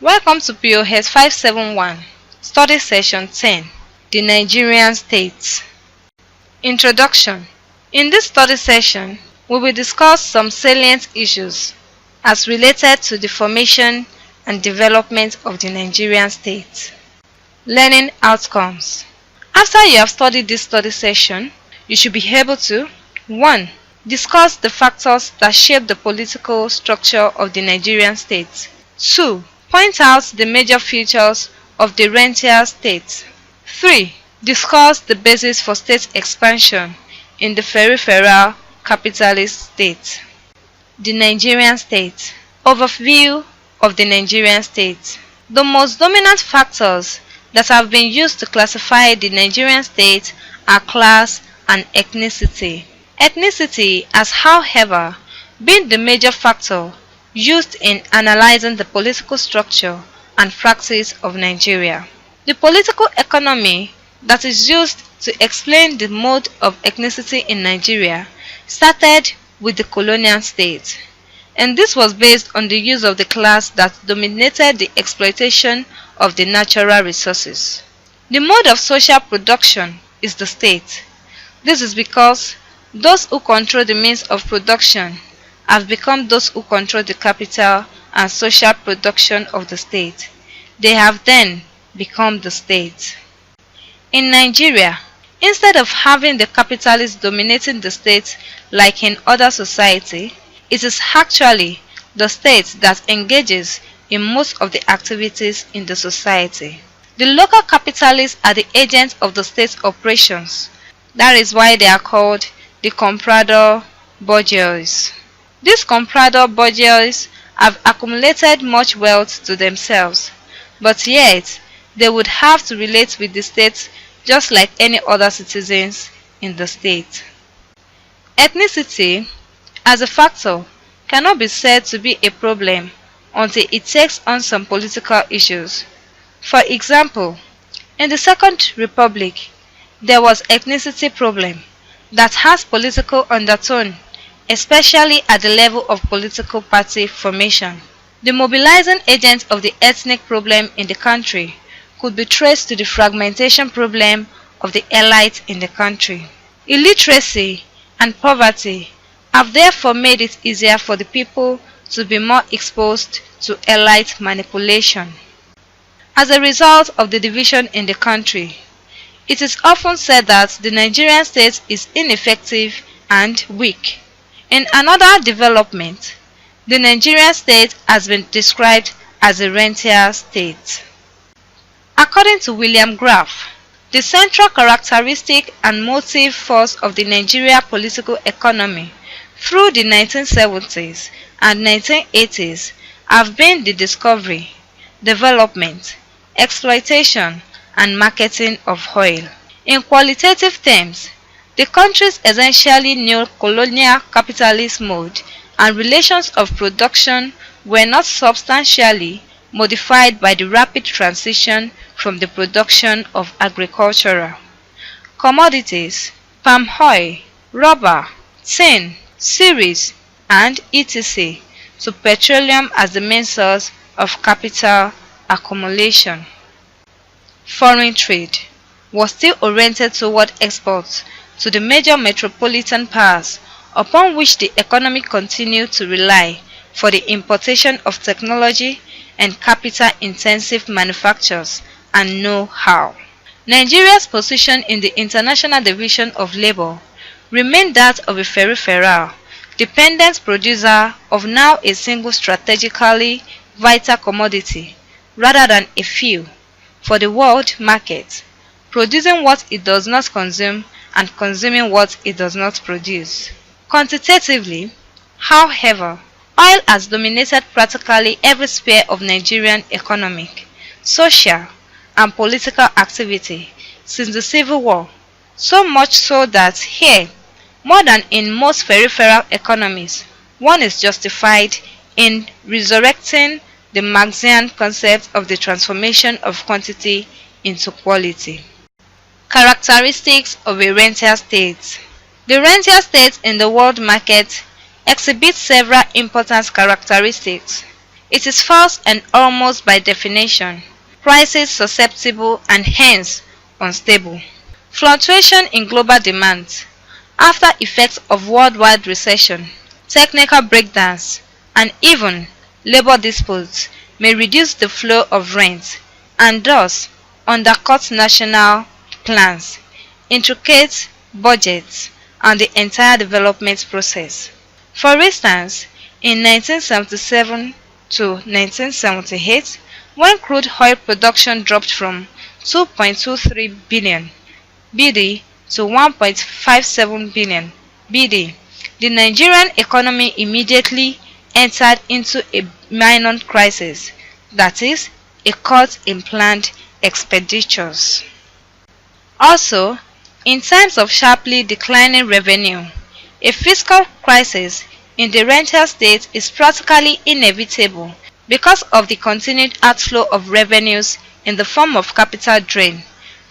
Welcome to POS 571, Study Session 10, The Nigerian State. Introduction. In this study session, we will discuss some salient issues as related to the formation and development of the Nigerian state. Learning outcomes. After you have studied this study session, you should be able to 1. Discuss the factors that shape the political structure of the Nigerian state. 2. Point out the major features of the rentier state. 3. Discuss the basis for state expansion in the peripheral capitalist state. The Nigerian state. Overview of the Nigerian state. The most dominant factors that have been used to classify the Nigerian state are class and ethnicity. Ethnicity has, however, been the major factor used in analyzing the political structure and practice of Nigeria. The political economy that is used to explain the mode of ethnicity in Nigeria started with the colonial state, and this was based on the use of the class that dominated the exploitation of the natural resources. The mode of social production is the state. This is because those who control the means of production have become those who control the capital and social production of the state. They have then become the state. In Nigeria, instead of having the capitalists dominating the state like in other society, it is actually the state that engages in most of the activities in the society. The local capitalists are the agents of the state's operations. That is why they are called the comprador bourgeois. These comprador bourgeois have accumulated much wealth to themselves, but yet they would have to relate with the state just like any other citizens in the state. Ethnicity, as a factor, cannot be said to be a problem until it takes on some political issues. For example, in the Second Republic, there was ethnicity problem that has political undertone, especially at the level of political party formation. The mobilizing agent of the ethnic problem in the country could be traced to the fragmentation problem of the elite in the country. Illiteracy and poverty have therefore made it easier for the people to be more exposed to elite manipulation. As a result of the division in the country, it is often said that the Nigerian state is ineffective and weak. In another development, the Nigerian state has been described as a rentier state. According to William Graff, the central characteristic and motive force of the Nigeria political economy through the 1970s and 1980s have been the discovery, development, exploitation, and marketing of oil. In qualitative terms, the country's essentially neo-colonial capitalist mode and relations of production were not substantially modified by the rapid transition from the production of agricultural commodities, palm oil, rubber, tin, cereals, and etc. to petroleum as the main source of capital accumulation. Foreign trade was still oriented toward exports to the major metropolitan powers upon which the economy continued to rely for the importation of technology and capital-intensive manufactures and know-how. Nigeria's position in the international division of labor remained that of a peripheral, dependent producer of now a single strategically vital commodity rather than a few for the world market, producing what it does not consume and consuming what it does not produce. Quantitatively, however, oil has dominated practically every sphere of Nigerian economic, social, and political activity since the Civil War, so much so that here, more than in most peripheral economies, one is justified in resurrecting the Marxian concept of the transformation of quantity into quality. Characteristics of a rentier state. The rentier state in the world market exhibits several important characteristics. It is false and almost by definition, prices susceptible and hence unstable. Fluctuation in global demand, after effects of worldwide recession, technical breakdowns, and even labor disputes may reduce the flow of rent and thus undercut national plans, intricate budgets, and the entire development process. For instance, in 1977 to 1978, when crude oil production dropped from 2.23 billion BD to 1.57 billion BD, the Nigerian economy immediately entered into a minor crisis, that is, a cut in planned expenditures. Also, in times of sharply declining revenue, a fiscal crisis in the rental state is practically inevitable because of the continued outflow of revenues in the form of capital drain,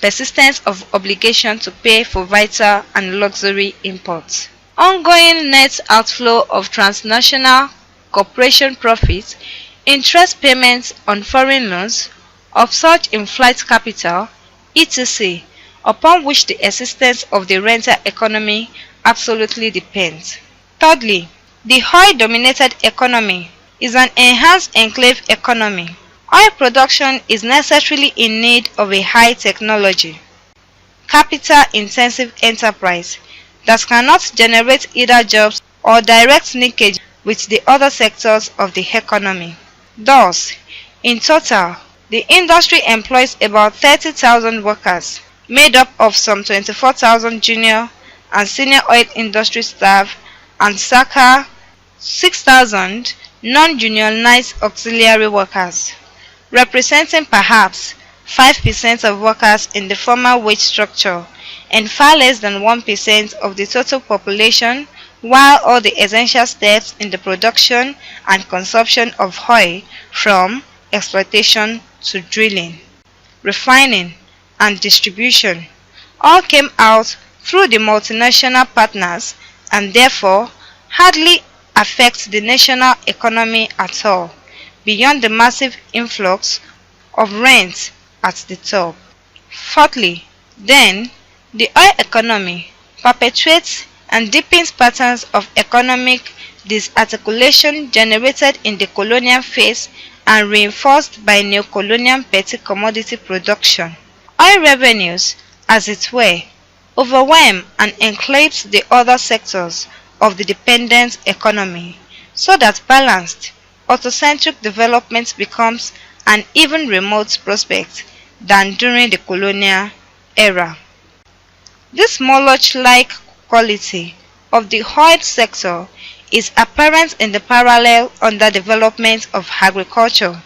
persistence of obligation to pay for vital and luxury imports, ongoing net outflow of transnational corporation profits, interest payments on foreign loans, upsurge in flight capital, etc., upon which the existence of the rental economy absolutely depends. Thirdly, the oil-dominated economy is an enhanced enclave economy. Oil production is necessarily in need of a high technology, capital-intensive enterprise that cannot generate either jobs or direct linkage with the other sectors of the economy. Thus, in total, the industry employs about 30,000 workers, made up of some 24,000 junior and senior oil industry staff and circa 6,000 non-unionized auxiliary workers, representing perhaps 5% of workers in the former wage structure and far less than 1% of the total population, while all the essential steps in the production and consumption of oil, from exploitation to drilling, refining, and distribution, all came out through the multinational partners and therefore hardly affect the national economy at all, beyond the massive influx of rent at the top. Fourthly, then, the oil economy perpetuates and deepens patterns of economic disarticulation generated in the colonial phase and reinforced by neo-colonial petty commodity production. Oil revenues, as it were, overwhelm and enclave the other sectors of the dependent economy, so that balanced, autocentric development becomes an even remote prospect than during the colonial era. This Moloch-like quality of the oil sector is apparent in the parallel underdevelopment of agriculture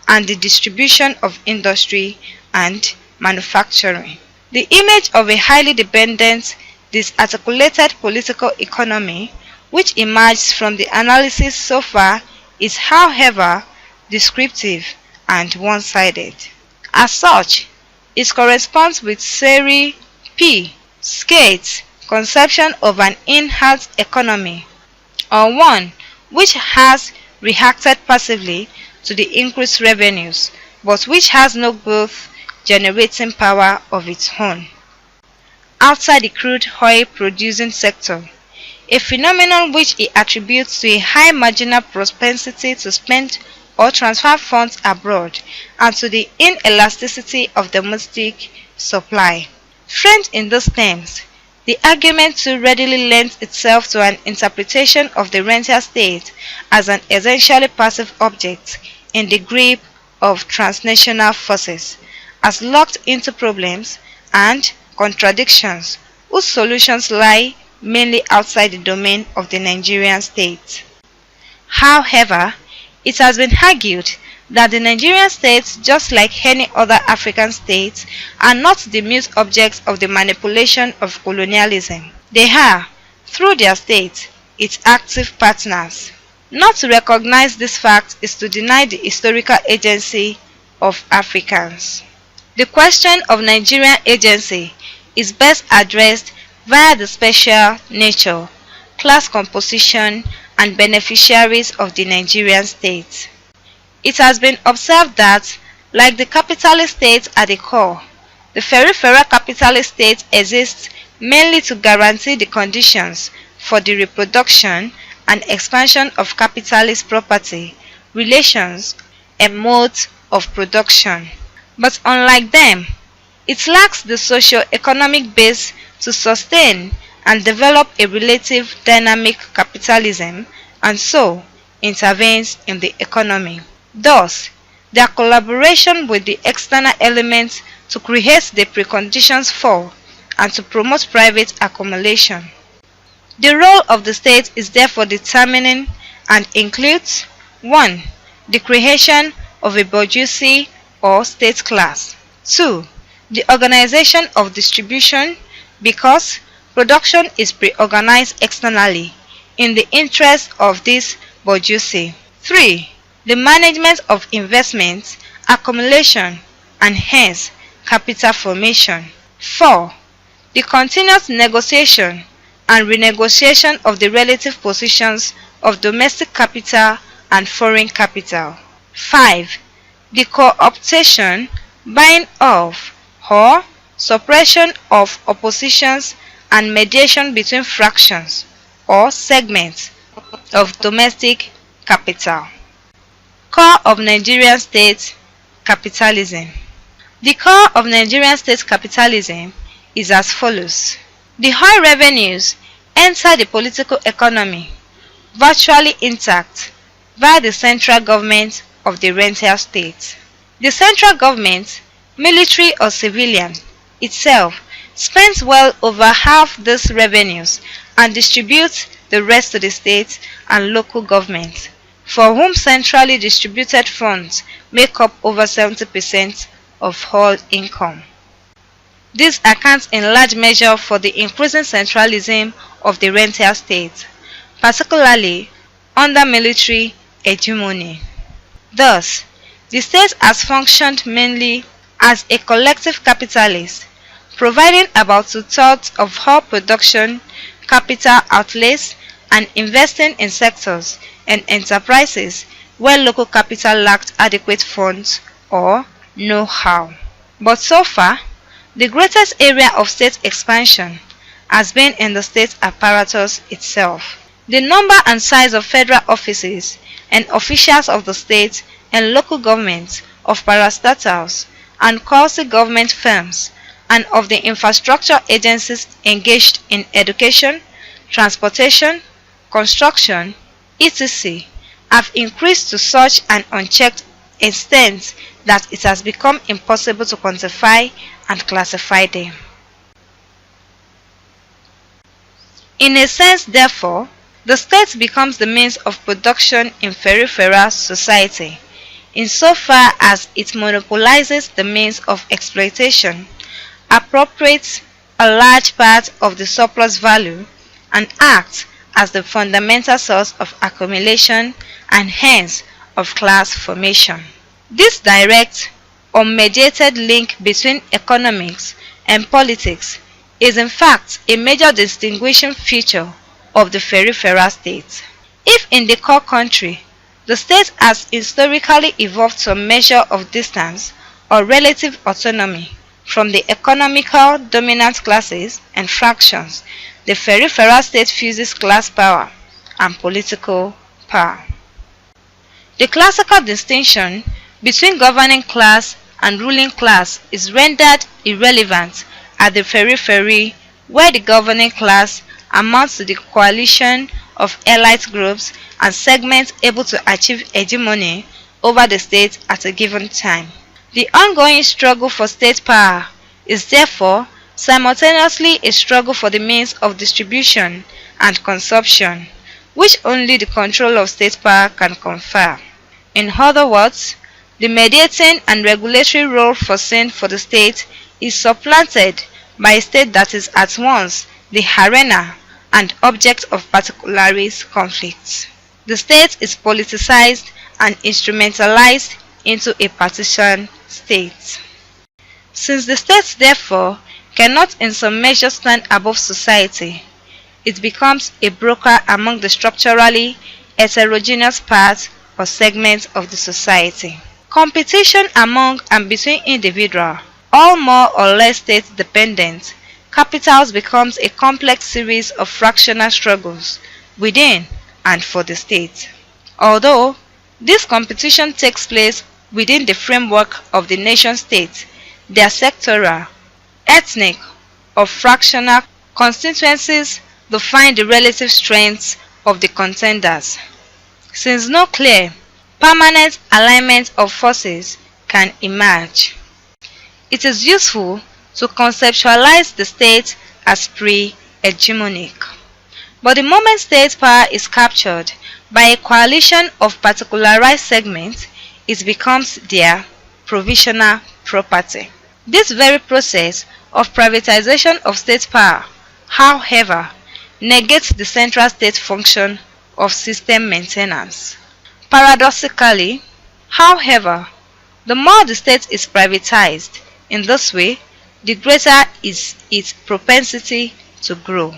and the distribution of industry and manufacturing. The image of a highly dependent, disarticulated political economy which emerges from the analysis so far is, however, descriptive and one-sided. As such, it corresponds with Seri P. Skate's conception of an in-house economy, or one which has reacted passively to the increased revenues, but which has no growth generating power of its own outside the crude oil producing sector, a phenomenon which he attributes to a high marginal propensity to spend or transfer funds abroad and to the inelasticity of domestic supply. Framed in those terms, the argument too readily lends itself to an interpretation of the rental state as an essentially passive object in the grip of transnational forces, as locked into problems and contradictions whose solutions lie mainly outside the domain of the Nigerian state. However, it has been argued that the Nigerian state, just like any other African state, are not the mute objects of the manipulation of colonialism. They are, through their state, its active partners. Not to recognize this fact is to deny the historical agency of Africans. The question of Nigerian agency is best addressed via the special nature, class composition, and beneficiaries of the Nigerian state. It has been observed that, like the capitalist state at the core, the peripheral capitalist state exists mainly to guarantee the conditions for the reproduction and expansion of capitalist property, relations, and modes of production. But unlike them, it lacks the socio-economic base to sustain and develop a relative dynamic capitalism, and so intervenes in the economy. Thus, their collaboration with the external elements to create the preconditions for and to promote private accumulation. The role of the state is therefore determining and includes 1. The creation of a bourgeoisie or state class. 2. The organization of distribution, because production is pre-organized externally in the interest of this bourgeoisie. 3. The management of investments, accumulation, and hence capital formation. 4. The continuous negotiation and renegotiation of the relative positions of domestic capital and foreign capital. 5. The co-optation, buying of, or suppression of oppositions and mediation between fractions or segments of domestic capital. Core of Nigerian state capitalism. The core of Nigerian state capitalism is as follows. The oil revenues enter the political economy virtually intact via the central government of the rentier state. The central government, military or civilian, itself spends well over half these revenues and distributes the rest to the state and local governments, for whom centrally distributed funds make up over 70% of all income. This accounts in large measure for the increasing centralism of the rentier state, particularly under military hegemony. Thus, the state has functioned mainly as a collective capitalist, providing about 2/3 of all production, capital outlays, and investing in sectors and enterprises where local capital lacked adequate funds or know-how. But so far, the greatest area of state expansion has been in the state apparatus itself. The number and size of federal offices and officials of the state and local governments, of parastatals and quasi-government firms, and of the infrastructure agencies engaged in education, transportation, construction, etc., have increased to such an unchecked extent that it has become impossible to quantify and classify them. In a sense, therefore, the state becomes the means of production in peripheral society, insofar as it monopolizes the means of exploitation, appropriates a large part of the surplus value, and acts as the fundamental source of accumulation and hence of class formation. This direct, unmediated link between economics and politics is in fact a major distinguishing feature of the peripheral state. If in the core country, the state has historically evolved some measure of distance or relative autonomy from the economical dominant classes and fractions, the peripheral state fuses class power and political power. The classical distinction between governing class and ruling class is rendered irrelevant at the periphery, where the governing class amounts to the coalition of elite groups and segments able to achieve hegemony over the state at a given time. The ongoing struggle for state power is therefore simultaneously a struggle for the means of distribution and consumption, which only the control of state power can confer. In other words, the mediating and regulatory role foreseen for the state is supplanted by a state that is at once the arena and object of particularis conflicts. The state is politicized and instrumentalized into a partisan state. Since the state, therefore, cannot in some measure stand above society, it becomes a broker among the structurally heterogeneous parts or segments of the society. Competition among and between individuals, all more or less state-dependent, capitals becomes a complex series of fractional struggles within and for the state. Although this competition takes place within the framework of the nation-state, their sectoral, ethnic, or fractional constituencies define the relative strengths of the contenders. Since no clear, permanent alignment of forces can emerge, it is useful to conceptualize the state as pre-hegemonic. But the moment state power is captured by a coalition of particularized segments, it becomes their provisional property. This very process of privatization of state power, however, negates the central state function of system maintenance. Paradoxically, however, the more the state is privatized in this way, the greater is its propensity to grow.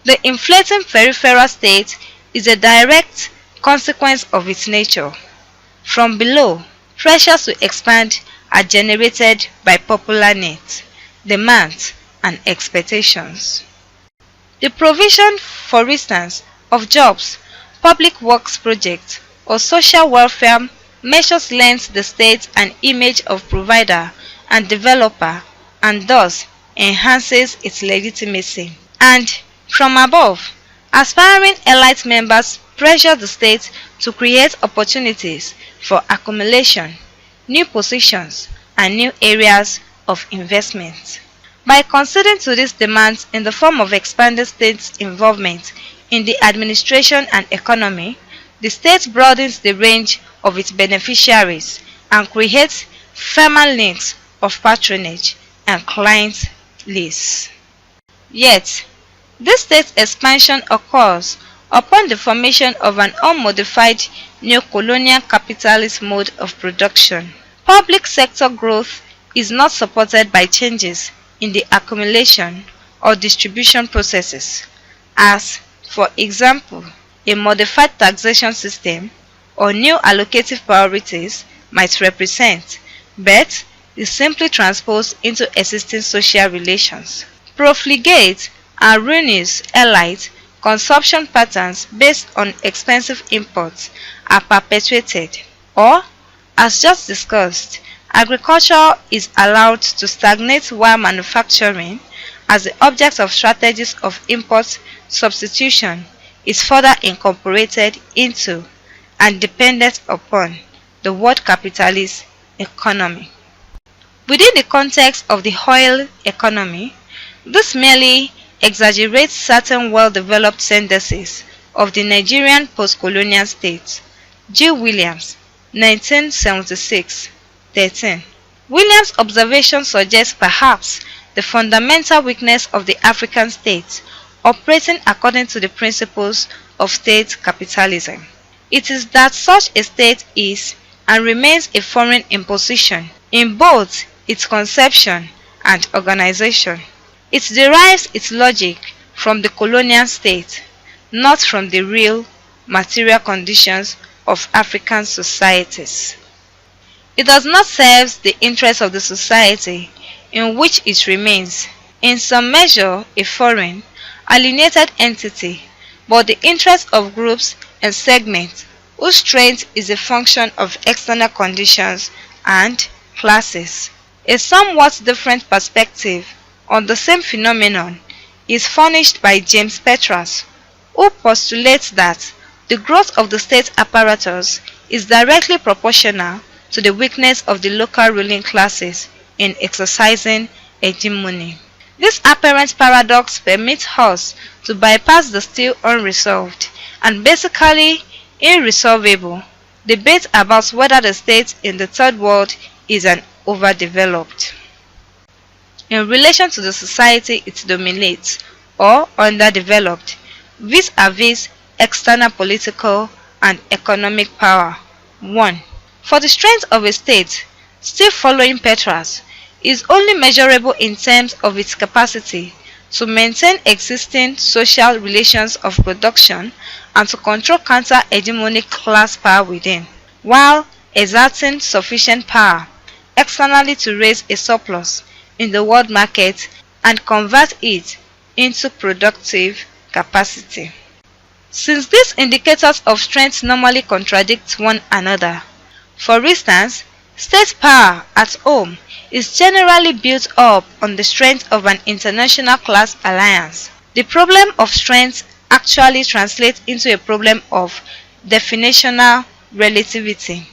The inflating peripheral state is a direct consequence of its nature. From below, pressures to expand are generated by popular needs, demands, and expectations. The provision, for instance, of jobs, public works projects, or social welfare measures lends the state an image of provider and developer and thus enhances its legitimacy. And from above, aspiring elite members pressure the state to create opportunities for accumulation, new positions, and new areas of investment. By conceding to these demands in the form of expanded state involvement in the administration and economy, the state broadens the range of its beneficiaries and creates firmer links of patronage and client lists. Yet, this state expansion occurs upon the formation of an unmodified neo-colonial capitalist mode of production. Public sector growth is not supported by changes in the accumulation or distribution processes, as, for example, a modified taxation system or new allocative priorities might represent, but is simply transposed into existing social relations. Profligate and ruinous elite consumption patterns based on expensive imports are perpetuated, or, as just discussed, agriculture is allowed to stagnate while manufacturing, as the object of strategies of import substitution, is further incorporated into and dependent upon the world capitalist economy. Within the context of the oil economy, this merely exaggerates certain well-developed tendencies of the Nigerian post-colonial state. G. Williams, 1976, 13. Williams' observation suggests perhaps the fundamental weakness of the African state operating according to the principles of state capitalism. It is that such a state is and remains a foreign imposition in both its conception and organization. It derives its logic from the colonial state, not from the real material conditions of African societies. It does not serve the interests of the society in which it remains, in some measure a foreign, alienated entity, but the interests of groups and segments whose strength is a function of external conditions and classes. A somewhat different perspective on the same phenomenon is furnished by James Petras, who postulates that the growth of the state apparatus is directly proportional to the weakness of the local ruling classes in exercising hegemony. This apparent paradox permits us to bypass the still unresolved and basically irresolvable debate about whether the state in the third world is an overdeveloped in relation to the society it dominates or underdeveloped vis-a-vis external political and economic power. 1. For the strength of a state, still following Petras, is only measurable in terms of its capacity to maintain existing social relations of production and to control counter-hegemonic class power within. while exerting sufficient power externally to raise a surplus in the world market and convert it into productive capacity. Since these indicators of strength normally contradict one another, for instance, state power at home is generally built up on the strength of an international class alliance. The problem of strength actually translates into a problem of definitional relativity.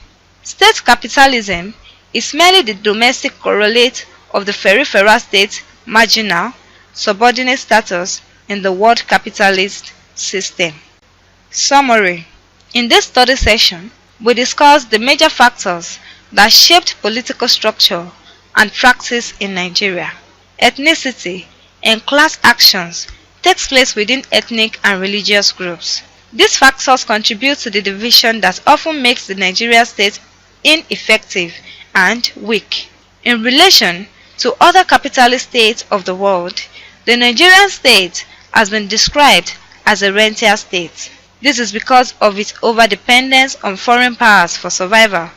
State capitalism is merely the domestic correlate of the peripheral state's marginal, subordinate status in the world capitalist system. Summary. In this study session, we discussed the major factors that shaped political structure and practice in Nigeria. Ethnicity and class actions takes place within ethnic and religious groups. These factors contribute to the division that often makes the Nigerian state ineffective and weak. In relation to other capitalist states of the world, the Nigerian state has been described as a rentier state. This is because of its overdependence on foreign powers for survival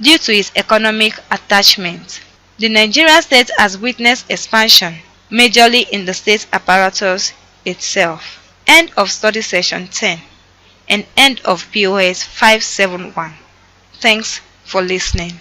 due to its economic attachment. The Nigerian state has witnessed expansion, majorly in the state apparatus itself. End of study session 10 and end of POS 571. Thanks for listening.